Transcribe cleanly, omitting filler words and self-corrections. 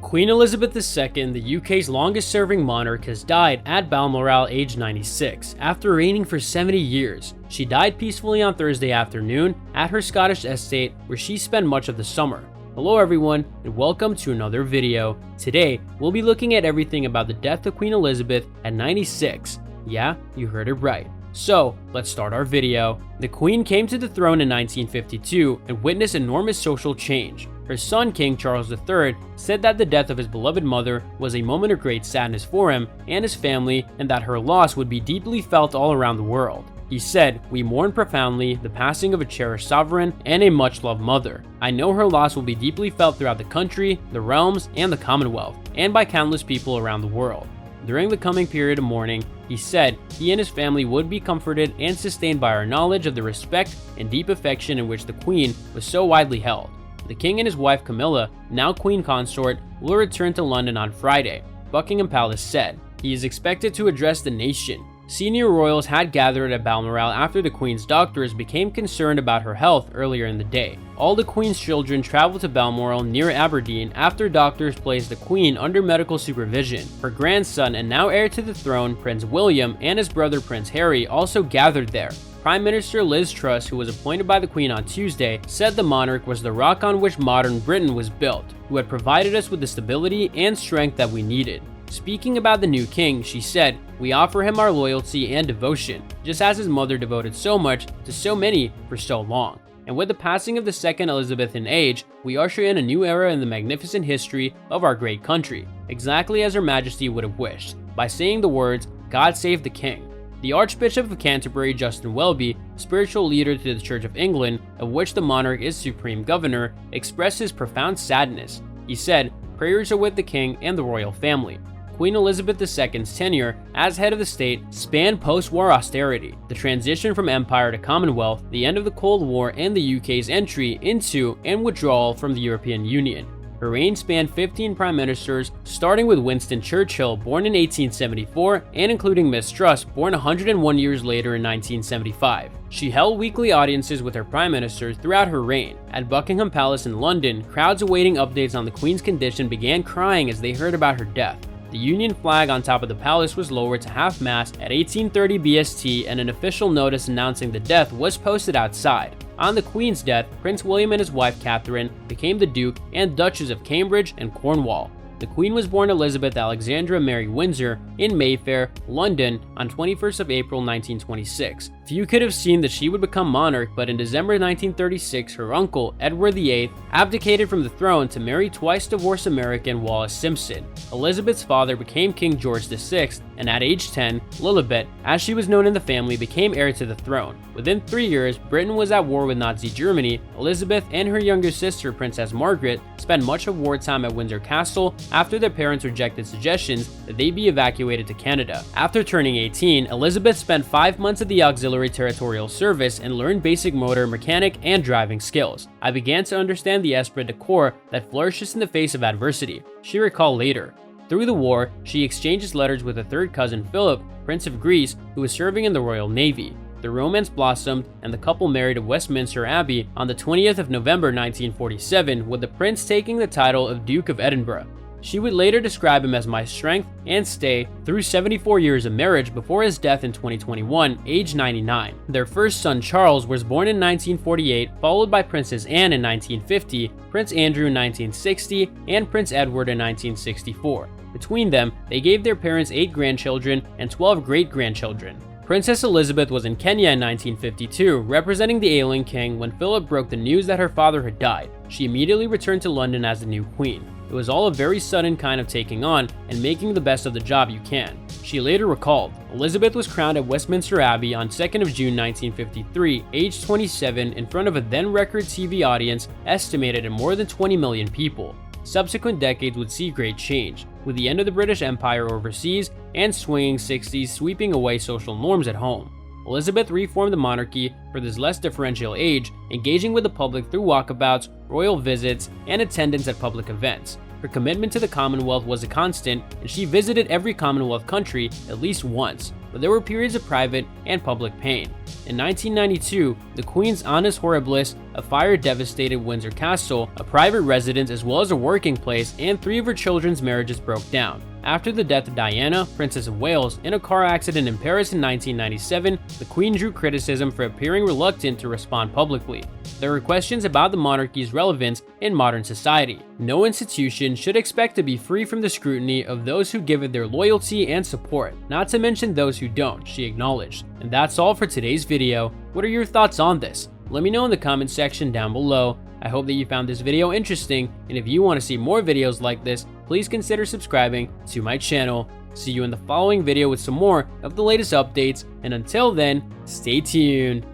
Queen Elizabeth II, the UK's longest-serving monarch, has died at Balmoral aged 96 after reigning for 70 years. She died peacefully on Thursday afternoon at her Scottish estate where she spent much of the summer. Hello everyone and welcome to another video. Today, we'll be looking at everything about the death of Queen Elizabeth at 96. Yeah, you heard it right. So, let's start our video. The Queen came to the throne in 1952 and witnessed enormous social change. Her son, King Charles III, said that the death of his beloved mother was a moment of great sadness for him and his family, and that her loss would be deeply felt all around the world. He said, "We mourn profoundly the passing of a cherished sovereign and a much-loved mother. I know her loss will be deeply felt throughout the country, the realms, and the Commonwealth, and by countless people around the world." During the coming period of mourning, he said he and his family would be comforted and sustained by our knowledge of the respect and deep affection in which the Queen was so widely held. The King and his wife Camilla, now Queen Consort, will return to London on Friday, Buckingham Palace said. He is expected to address the nation. Senior royals had gathered at Balmoral after the Queen's doctors became concerned about her health earlier in the day. All the Queen's children traveled to Balmoral near Aberdeen after doctors placed the Queen under medical supervision. Her grandson and now heir to the throne, Prince William, and his brother Prince Harry also gathered there. Prime Minister Liz Truss, who was appointed by the Queen on Tuesday, said the monarch was the rock on which modern Britain was built, who had provided us with the stability and strength that we needed. Speaking about the new king, she said, "We offer him our loyalty and devotion, just as his mother devoted so much to so many for so long." And with the passing of the second Elizabethan age, we usher in a new era in the magnificent history of our great country, exactly as Her Majesty would have wished, by saying the words, "God save the King." The Archbishop of Canterbury, Justin Welby, spiritual leader to the Church of England, of which the monarch is supreme governor, expressed his profound sadness. He said, "Prayers are with the king and the royal family." Queen Elizabeth II's tenure as head of the state spanned post-war austerity, the transition from empire to Commonwealth, the end of the Cold War, and the UK's entry into and withdrawal from the European Union. Her reign spanned 15 prime ministers, starting with Winston Churchill, born in 1874, and including Miss Truss, born 101 years later in 1975. She held weekly audiences with her prime ministers throughout her reign. At Buckingham Palace in London, crowds awaiting updates on the Queen's condition began crying as they heard about her death. The Union flag on top of the palace was lowered to half-mast at 1830 BST, and an official notice announcing the death was posted outside. On the Queen's death, Prince William and his wife Catherine became the Duke and Duchess of Cambridge and Cornwall. The Queen was born Elizabeth Alexandra Mary Windsor in Mayfair, London on 21st of April 1926. Few could have seen that she would become monarch, but in December 1936, her uncle, Edward VIII, abdicated from the throne to marry twice-divorced American Wallis Simpson. Elizabeth's father became King George VI, and at age 10, Lilibet, as she was known in the family, became heir to the throne. Within 3 years, Britain was at war with Nazi Germany. Elizabeth and her younger sister, Princess Margaret, spent much of wartime at Windsor Castle after their parents rejected suggestions that they be evacuated to Canada. After turning 18, Elizabeth spent 5 months at the Auxiliary Territorial Service and learned basic motor, mechanic, and driving skills. "I began to understand the esprit de corps that flourishes in the face of adversity," she recalled later. Through the war, she exchanges letters with a third cousin, Philip, Prince of Greece, who was serving in the Royal Navy. The romance blossomed, and the couple married at Westminster Abbey on the 20th of November 1947, with the prince taking the title of Duke of Edinburgh. She would later describe him as my strength and stay through 74 years of marriage before his death in 2021, age 99. Their first son, Charles, was born in 1948, followed by Princess Anne in 1950, Prince Andrew in 1960, and Prince Edward in 1964. Between them, they gave their parents 8 grandchildren and 12 great-grandchildren. Princess Elizabeth was in Kenya in 1952, representing the ailing king when Philip broke the news that her father had died. She immediately returned to London as the new queen. It was all a very sudden kind of taking on and making the best of the job you can. She later recalled, "Elizabeth was crowned at Westminster Abbey on 2nd of June 1953, aged 27, in front of a then-record TV audience estimated at more than 20 million people. Subsequent decades would see great change, with the end of the British Empire overseas and swinging 60s sweeping away social norms at home. Elizabeth reformed the monarchy for this less differential age, engaging with the public through walkabouts, royal visits, and attendance at public events. Her commitment to the Commonwealth was a constant, and she visited every Commonwealth country at least once. but there were periods of private and public pain. In 1992, the Queen's Annus Horribilis, a fire devastated Windsor Castle, a private residence as well as a working place, and 3 of her children's marriages broke down. After the death of Diana, Princess of Wales, in a car accident in Paris in 1997, the Queen drew criticism for appearing reluctant to respond publicly. There were questions about the monarchy's relevance in modern society. No institution should expect to be free from the scrutiny of those who give it their loyalty and support, not to mention those who don't, she acknowledged. And that's all for today's video. What are your thoughts on this? Let me know in the comment section down below. I hope that you found this video interesting, and if you want to see more videos like this, please consider subscribing to my channel. See you in the following video with some more of the latest updates, and until then, stay tuned.